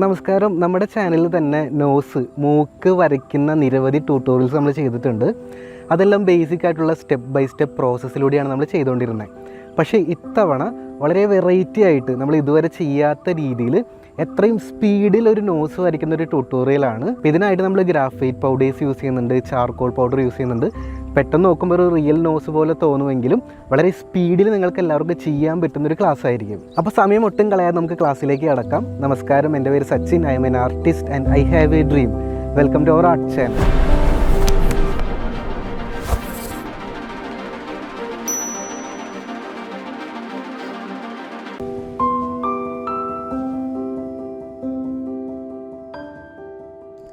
നമസ്കാരം. നമ്മുടെ ചാനലിൽ തന്നെ മൂക്ക് വരയ്ക്കുന്ന നിരവധി ട്യൂട്ടോറിയൽസ് നമ്മൾ ചെയ്തിട്ടുണ്ട്. അതെല്ലാം ബേസിക് ആയിട്ടുള്ള സ്റ്റെപ്പ് ബൈ സ്റ്റെപ്പ് പ്രോസസ്സിലൂടെയാണ് നമ്മൾ ചെയ്തുകൊണ്ടിരുന്നത്. പക്ഷേ ഇത്തവണ വളരെ വെറൈറ്റി ആയിട്ട് നമ്മൾ ഇതുവരെ ചെയ്യാത്ത രീതിയിൽ എത്രയും സ്പീഡിൽ ഒരു നോസ് വരയ്ക്കുന്ന ഒരു ട്യൂട്ടോറിയലാണ്. ഇതിനായിട്ട് നമ്മൾ ഗ്രാഫൈറ്റ് പൗഡേഴ്സ് യൂസ് ചെയ്യുന്നുണ്ട്, ചാർക്കോൾ പൗഡർ യൂസ് ചെയ്യുന്നുണ്ട്. പെട്ടെന്ന് നോക്കുമ്പോൾ ഒരു റിയൽ നോസ് പോലെ തോന്നുമെങ്കിലും വളരെ സ്പീഡിൽ നിങ്ങൾക്ക് എല്ലാവർക്കും ചെയ്യാൻ പറ്റുന്നൊരു ക്ലാസ് ആയിരിക്കും. അപ്പോൾ സമയം ഒട്ടും കളയാതെ നമുക്ക് ക്ലാസ്സിലേക്ക് കടക്കാം. നമസ്കാരം, എൻ്റെ പേര് Sachin. I am an artist and I have a dream. Welcome to our art channel.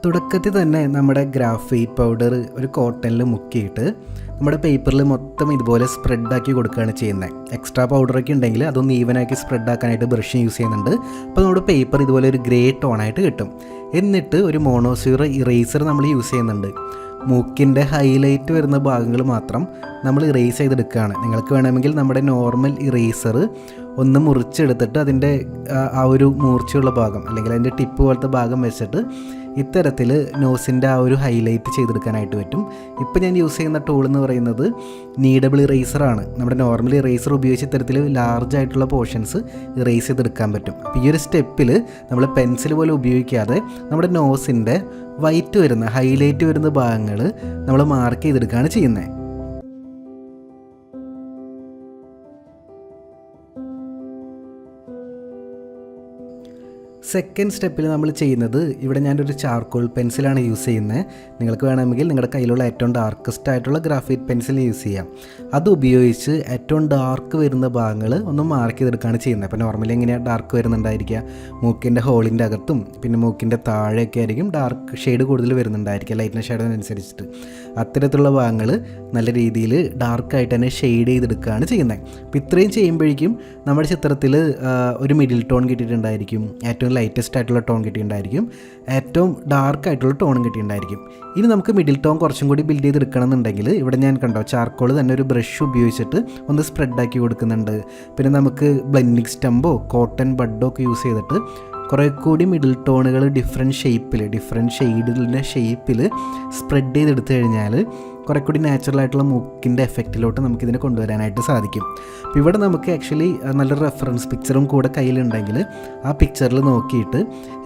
തുടക്കത്തിൽ തന്നെ നമ്മുടെ ഗ്രാഫൈറ്റ് പൗഡർ ഒരു കോട്ടണിൽ മുക്കിയിട്ട് നമ്മുടെ പേപ്പറിൽ മൊത്തം ഇതുപോലെ സ്പ്രെഡാക്കി കൊടുക്കുകയാണ് ചെയ്യുന്നത്. എക്സ്ട്രാ പൗഡറൊക്കെ ഉണ്ടെങ്കിൽ അതൊന്ന് ഈവനാക്കി സ്പ്രെഡാക്കാനായിട്ട് ബ്രഷ് യൂസ് ചെയ്യുന്നുണ്ട്. അപ്പോൾ നമ്മുടെ പേപ്പർ ഇതുപോലെ ഒരു ഗ്രേ ടോണായിട്ട് കിട്ടും. എന്നിട്ട് ഒരു മോണോസ്യൂർ ഇറേസർ നമ്മൾ യൂസ് ചെയ്യുന്നുണ്ട്. മൂക്കിൻ്റെ ഹൈലൈറ്റ് വരുന്ന ഭാഗങ്ങൾ മാത്രം നമ്മൾ ഇറേസ് ചെയ്തെടുക്കുകയാണ്. നിങ്ങൾക്ക് വേണമെങ്കിൽ നമ്മുടെ നോർമൽ ഇറേസർ ഒന്ന് മുറിച്ചെടുത്തിട്ട് അതിൻ്റെ ആ ഒരു മൂർച്ചയുള്ള ഭാഗം അല്ലെങ്കിൽ അതിൻ്റെ ടിപ്പ് പോലത്തെ ഭാഗം വെച്ചിട്ട് ഇത്തരത്തിൽ നോസിൻ്റെ ആ ഒരു ഹൈലൈറ്റ് ചെയ്തെടുക്കാനായിട്ട് പറ്റും. ഇപ്പോൾ ഞാൻ യൂസ് ചെയ്യുന്ന ടൂൾ എന്ന് പറയുന്നത് നീഡബിൾ ഇറേസറാണ്. നമ്മുടെ നോർമൽ ഇറേസർ ഉപയോഗിച്ച് ഇത്തരത്തിൽ ലാർജ് ആയിട്ടുള്ള പോർഷൻസ് ഇറേസ് ചെയ്തെടുക്കാൻ പറ്റും. അപ്പോൾ ഈ ഒരു സ്റ്റെപ്പിൽ നമ്മൾ പെൻസിൽ പോലെ ഉപയോഗിക്കാതെ നമ്മുടെ നോസിൻ്റെ വൈറ്റ് വരുന്ന ഹൈലൈറ്റ് വരുന്ന ഭാഗങ്ങൾ നമ്മൾ മാർക്ക് ചെയ്തെടുക്കുകയാണ് ചെയ്യുന്നത്. സെക്കൻഡ് സ്റ്റെപ്പിൽ നമ്മൾ ചെയ്യുന്നത്, ഇവിടെ ഞാനൊരു ചാർക്കോൾ പെൻസിലാണ് യൂസ് ചെയ്യുന്നത്. നിങ്ങൾക്ക് വേണമെങ്കിൽ നിങ്ങളുടെ കയ്യിലുള്ള ഏറ്റവും ഡാർക്കസ്റ്റ് ആയിട്ടുള്ള ഗ്രാഫൈറ്റ് പെൻസിൽ യൂസ് ചെയ്യാം. അത് ഉപയോഗിച്ച് ഏറ്റവും ഡാർക്ക് വരുന്ന ഭാഗങ്ങൾ ഒന്ന് മാർക്ക് ചെയ്തെടുക്കുകയാണ് ചെയ്യുന്നത്. അപ്പോൾ നോർമലി എങ്ങനെയാണ് ഡാർക്ക് വരുന്നുണ്ടായിരിക്കുക, മൂക്കിൻ്റെ ഹോളിൻ്റെ അകത്തും പിന്നെ മൂക്കിൻ്റെ താഴെയൊക്കെ ആയിരിക്കും ഡാർക്ക് ഷെയ്ഡ് കൂടുതൽ വരുന്നുണ്ടായിരിക്കുക ലൈറ്റിൻ്റെ ഷെയ്ഡിനനുസരിച്ചിട്ട്. അത്തരത്തിലുള്ള ഭാഗങ്ങൾ നല്ല രീതിയിൽ ഡാർക്കായിട്ട് തന്നെ ഷെയ്ഡ് ചെയ്തെടുക്കുകയാണ് ചെയ്യുന്നത്. അപ്പോൾ ഇത്രയും ചെയ്യുമ്പോഴേക്കും നമ്മുടെ ചിത്രത്തിൽ ഒരു മിഡിൽ ടോൺ കിട്ടിയിട്ടുണ്ടായിരിക്കും, ഏറ്റവും ലൈറ്റസ്റ്റ് ആയിട്ടുള്ള ടോൺ കിട്ടിയിട്ടുണ്ടായിരിക്കും, ഏറ്റവും ഡാർക്ക് ആയിട്ടുള്ള ടോണും കിട്ടിയിട്ടുണ്ടായിരിക്കും. ഇനി നമുക്ക് മിഡിൽ ടോൺ കുറച്ചും കൂടി ബിൽഡ് ചെയ്തെടുക്കണം എന്നുണ്ടെങ്കിൽ ഇവിടെ ഞാൻ കണ്ടോ ചാർക്കോൾ തന്നെ ഒരു ബ്രഷ് ഉപയോഗിച്ചിട്ട് ഒന്ന് സ്പ്രെഡാക്കി കൊടുക്കുന്നുണ്ട്. പിന്നെ നമുക്ക് ബ്ലെൻഡിങ് സ്റ്റമ്പോ കോട്ടൺ ബഡോ ഒക്കെ യൂസ് ചെയ്തിട്ട് കുറേ കൂടി മിഡിൽ ടോണുകൾ ഡിഫറെൻറ്റ് ഷെയ്ഡിൻ്റെ ഷേപ്പിൽ സ്പ്രെഡ് ചെയ്തെടുത്തു കഴിഞ്ഞാൽ കുറേ കൂടി നാച്ചുറലായിട്ടുള്ള മൂക്കിൻ്റെ എഫക്റ്റിലോട്ട് നമുക്കിതിനെ കൊണ്ടുവരാനായിട്ട് സാധിക്കും. അപ്പോൾ ഇവിടെ നമുക്ക് ആക്ച്വലി നല്ലൊരു റെഫറൻസ് പിക്ചറും കൂടെ കയ്യിലുണ്ടെങ്കിൽ ആ പിക്ചറിൽ നോക്കിയിട്ട്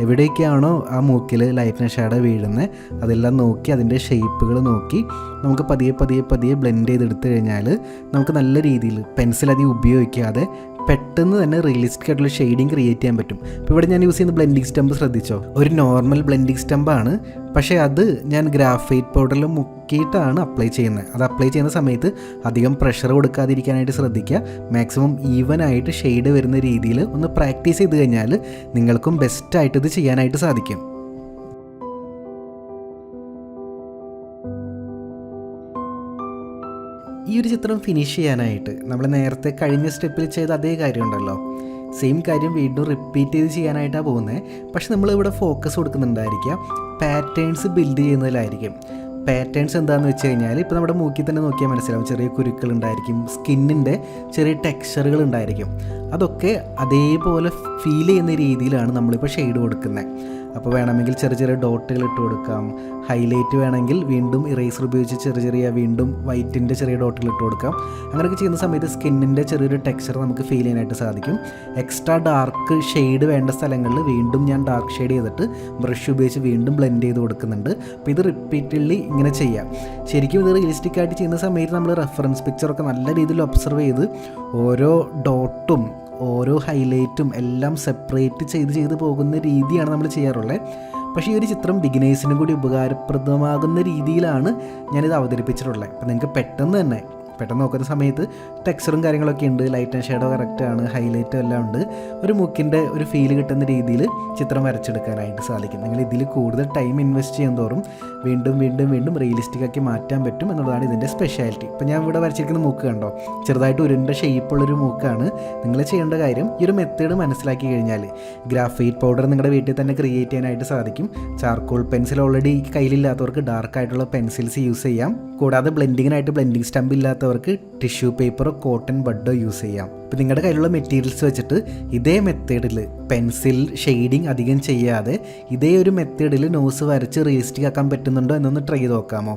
എവിടെയൊക്കെയാണോ ആ മൂക്കിൽ ലൈറ്റ്നസ് ഷാഡോ വീഴുന്നത് അതെല്ലാം നോക്കി അതിൻ്റെ ഷേപ്പുകൾ നോക്കി നമുക്ക് പതിയെ ബ്ലെൻഡ് ചെയ്തെടുത്തു കഴിഞ്ഞാൽ നമുക്ക് നല്ല രീതിയിൽ പെൻസിൽ അധികം ഉപയോഗിക്കാതെ പെട്ടെന്ന് തന്നെ റിയലിസ്റ്റിക് ആയിട്ടുള്ള ഷെയ്ഡിങ് ക്രിയേറ്റ് ചെയ്യാൻ പറ്റും. ഇപ്പോൾ ഇവിടെ ഞാൻ യൂസ് ചെയ്യുന്ന ബ്ലെൻഡിങ് സ്റ്റമ്പ് ശ്രദ്ധിച്ചോ, ഒരു നോർമൽ ബ്ലെൻഡിങ് സ്റ്റമ്പാണ്. പക്ഷേ അത് ഞാൻ ഗ്രാഫൈറ്റ് പൗഡറിൽ മുക്കിയിട്ടാണ് അപ്ലൈ ചെയ്യുന്നത്. അത് അപ്ലൈ ചെയ്യുന്ന സമയത്ത് അധികം പ്രഷർ കൊടുക്കാതിരിക്കാനായിട്ട് ശ്രദ്ധിക്കുക. മാക്സിമം ഈവനായിട്ട് ഷെയ്ഡ് വരുന്ന രീതിയിൽ ഒന്ന് പ്രാക്ടീസ് ചെയ്ത് കഴിഞ്ഞാൽ നിങ്ങൾക്കും ബെസ്റ്റായിട്ട് ഇത് ചെയ്യാനായിട്ട് സാധിക്കും. ഈ ഒരു ചിത്രം ഫിനിഷ് ചെയ്യാനായിട്ട് നമ്മൾ നേരത്തെ കഴിഞ്ഞ സ്റ്റെപ്പിൽ ചെയ്ത അതേ കാര്യം ഉണ്ടല്ലോ, സെയിം കാര്യം വീണ്ടും റിപ്പീറ്റ് ചെയ്ത് ചെയ്യാനായിട്ടാണ് പോകുന്നത്. പക്ഷെ നമ്മളിവിടെ ഫോക്കസ് കൊടുക്കുന്നുണ്ടായിരിക്കുക പാറ്റേൺസ് ബിൽഡ് ചെയ്യുന്നതിലായിരിക്കും. പാറ്റേൺസ് എന്താണെന്ന് വെച്ച് കഴിഞ്ഞാൽ ഇപ്പോൾ നമ്മുടെ മൂക്കിൽ തന്നെ നോക്കിയാൽ മനസ്സിലാവും, ചെറിയ കുരുക്കൾ ഉണ്ടായിരിക്കും, സ്കിന്നിൻ്റെ ചെറിയ ടെക്സ്ചറുകൾ ഉണ്ടായിരിക്കും. അതൊക്കെ അതേപോലെ ഫീൽ ചെയ്യുന്ന രീതിയിലാണ് നമ്മളിപ്പോൾ ഷെയ്ഡ് കൊടുക്കുന്നത്. അപ്പോൾ വേണമെങ്കിൽ ചെറിയ ഡോട്ടുകൾ ഇട്ട് കൊടുക്കാം. ഹൈലൈറ്റ് വേണമെങ്കിൽ വീണ്ടും ഇറേസർ ഉപയോഗിച്ച് വീണ്ടും വൈറ്റിൻ്റെ ചെറിയ ഡോട്ടുകൾ ഇട്ട് കൊടുക്കാം. അങ്ങനെയൊക്കെ ചെയ്യുന്ന സമയത്ത് സ്കിന്നിൻ്റെ ചെറിയൊരു ടെക്സ്ചർ നമുക്ക് ഫീൽ ചെയ്യാനായിട്ട് സാധിക്കും. എക്സ്ട്രാ ഡാർക്ക് ഷെയ്ഡ് വേണ്ട സ്ഥലങ്ങളിൽ വീണ്ടും ഞാൻ ഡാർക്ക് ഷെയ്ഡ് ചെയ്തിട്ട് ബ്രഷ് ഉപയോഗിച്ച് വീണ്ടും ബ്ലെൻഡ് ചെയ്ത് കൊടുക്കുന്നുണ്ട്. അപ്പോൾ ഇത് റിപ്പീറ്റഡ്ലി ഇങ്ങനെ ചെയ്യാം. ശരിക്കും ഇത് റിയലിസ്റ്റിക് ആയിട്ട് ചെയ്യുന്ന സമയത്ത് നമ്മൾ റെഫറൻസ് പിക്ചറൊക്കെ നല്ല രീതിയിൽ ഒബ്സർവ് ചെയ്ത് ഓരോ ഡോട്ടും ഓരോ ഹൈലൈറ്റും എല്ലാം സെപ്പറേറ്റ് ചെയ്ത് പോകുന്ന രീതിയാണ് നമ്മൾ ചെയ്യാറുള്ളത്. പക്ഷേ ഈ ഒരു ചിത്രം ബിഗിനേഴ്സിനും കൂടി ഉപകാരപ്രദമാകുന്ന രീതിയിലാണ് ഞാനിത് അവതരിപ്പിച്ചിട്ടുള്ളത്. അപ്പോൾ നിങ്ങൾക്ക് പെട്ടെന്ന് നോക്കുന്ന സമയത്ത് ടെക്സ്ചറും കാര്യങ്ങളൊക്കെ ഉണ്ട്, ലൈറ്റ് ആൻഡ് ഷേഡോ കറക്റ്റാണ്, ഹൈലൈറ്റും എല്ലാം ഉണ്ട്. ഒരു മൂക്കിൻ്റെ ഒരു ഫീൽ കിട്ടുന്ന രീതിയിൽ ചിത്രം വരച്ചെടുക്കാനായിട്ട് സാധിക്കും. നിങ്ങൾ ഇതിൽ കൂടുതൽ ടൈം ഇൻവെസ്റ്റ് ചെയ്യും തോറും വീണ്ടും റിയലിസ്റ്റിക് ആക്കി മാറ്റാൻ പറ്റും എന്നുള്ളതാണ് ഇതിൻ്റെ സ്പെഷ്യാലിറ്റി. ഇപ്പോൾ ഞാൻ ഇവിടെ വരച്ചിരിക്കുന്ന മൂക്ക് കണ്ടോ, ചെറുതായിട്ട് ഉരുണ്ട ഷേപ്പുള്ളൊരു മൂക്കാണ്. നിങ്ങൾ ചെയ്യേണ്ട കാര്യം ഈ ഒരു മെത്തേഡ് മനസ്സിലാക്കി കഴിഞ്ഞാൽ ഗ്രാഫൈറ്റ് പൗഡർ നിങ്ങളുടെ വീട്ടിൽ തന്നെ ക്രിയേറ്റ് ചെയ്യാനായിട്ട് സാധിക്കും. ചാർക്കോൾ പെൻസിൽ ഓൾറെഡി കയ്യിലില്ലാത്തവർക്ക് ഡാർക്കായിട്ടുള്ള പെൻസിൽസ് യൂസ് ചെയ്യാം. കൂടാതെ ബ്ലെൻഡിങ്ങിനായിട്ട് ബ്ലെൻഡിങ് സ്റ്റമ്പ് ഇല്ലാത്തവർക്ക് കഴിയാത്തവർക്ക് ടിഷ്യൂ പേപ്പറോ കോട്ടൺ ബഡോ യൂസ് ചെയ്യാം. ഇപ്പോൾ നിങ്ങളുടെ കയ്യിലുള്ള മെറ്റീരിയൽസ് വെച്ചിട്ട് ഇതേ മെത്തേഡിൽ പെൻസിൽ ഷെയ്ഡിങ് അധികം ചെയ്യാതെ ഇതേ ഒരു മെത്തേഡിൽ നോസ് വരച്ച് റിയലിസ്റ്റിക് ആക്കാൻ പറ്റുന്നുണ്ടോ എന്നൊന്ന് ട്രൈ ചെയ്ത് നോക്കാമോ?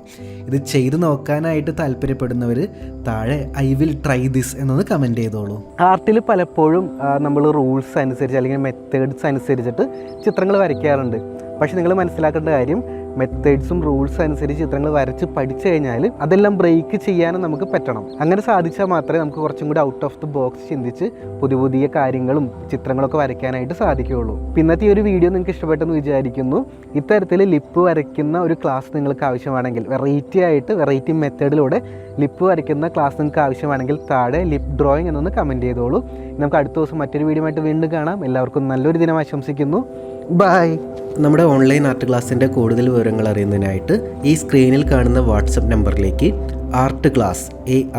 ഇത് ചെയ്ത് നോക്കാനായിട്ട് താല്പര്യപ്പെടുന്നവർ താഴെ ഐ വിൽ ട്രൈ ദിസ് എന്നൊന്ന് കമൻറ്റ് ചെയ്തോളൂ. ആർട്ടിൽ പലപ്പോഴും നമ്മൾ റൂൾസ് അനുസരിച്ച് അല്ലെങ്കിൽ മെത്തേഡ്സ് അനുസരിച്ചിട്ട് ചിത്രങ്ങൾ വരയ്ക്കാറുണ്ട്. പക്ഷേ നിങ്ങൾ മനസ്സിലാക്കേണ്ട കാര്യം, മെത്തേഡ്സും റൂൾസ് അനുസരിച്ച് ചിത്രങ്ങൾ വരച്ച് പഠിച്ചു കഴിഞ്ഞാൽ അതെല്ലാം ബ്രേക്ക് ചെയ്യാനും നമുക്ക് പറ്റണം. അങ്ങനെ സാധിച്ചാൽ മാത്രമേ നമുക്ക് കുറച്ചും കൂടി ഔട്ട് ഓഫ് ദി ബോക്സ് ചിന്തിച്ച് പുതിയ പുതിയ കാര്യങ്ങളും ചിത്രങ്ങളൊക്കെ വരയ്ക്കാനായിട്ട് സാധിക്കുകയുള്ളൂ. ഇന്നത്തെ ഈ ഒരു വീഡിയോ നിങ്ങൾക്ക് ഇഷ്ടപ്പെട്ടെന്ന് വിചാരിക്കുന്നു. ഇത്തരത്തിൽ ലിപ്പ് വരയ്ക്കുന്ന ഒരു ക്ലാസ് നിങ്ങൾക്ക് ആവശ്യമാണെങ്കിൽ, വെറൈറ്റി മെത്തേഡിലൂടെ ലിപ്പ് വരയ്ക്കുന്ന ക്ലാസ് നിങ്ങൾക്ക് ആവശ്യമാണെങ്കിൽ താഴെ ലിപ്പ് ഡ്രോയിങ് എന്നൊന്ന് കമൻറ്റ് ചെയ്തോളൂ. നമുക്ക് അടുത്ത ദിവസം മറ്റൊരു വീഡിയോ ആയിട്ട് വീണ്ടും കാണാം. എല്ലാവർക്കും നല്ലൊരു ദിനം ആശംസിക്കുന്നു. ബൈ. നമ്മുടെ ഓൺലൈൻ ആർട്ട് ക്ലാസ്സിൻ്റെ കൂടുതൽ വിവരങ്ങൾ അറിയുന്നതിനായിട്ട് ഈ സ്ക്രീനിൽ കാണുന്ന വാട്സപ്പ് നമ്പറിലേക്ക് ആർട്ട് ക്ലാസ്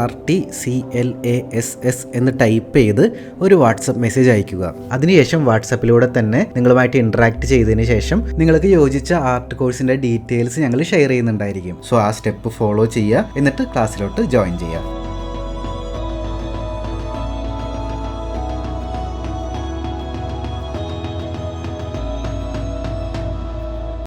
ARTCLASS എന്ന് ടൈപ്പ് ചെയ്ത് ഒരു വാട്സപ്പ് മെസ്സേജ് അയയ്ക്കുക. അതിനുശേഷം വാട്സപ്പിലൂടെ തന്നെ നിങ്ങളുമായിട്ട് ഇൻട്രാക്ട് ചെയ്തതിന് ശേഷം നിങ്ങൾക്ക് യോജിച്ച ആർട്ട് കോഴ്സിൻ്റെ ഡീറ്റെയിൽസ് ഞങ്ങൾ ഷെയർ ചെയ്യുന്നുണ്ടായിരിക്കും. സോ ആ സ്റ്റെപ്പ് ഫോളോ ചെയ്യുക, എന്നിട്ട് ക്ലാസ്സിലോട്ട് ജോയിൻ ചെയ്യുക.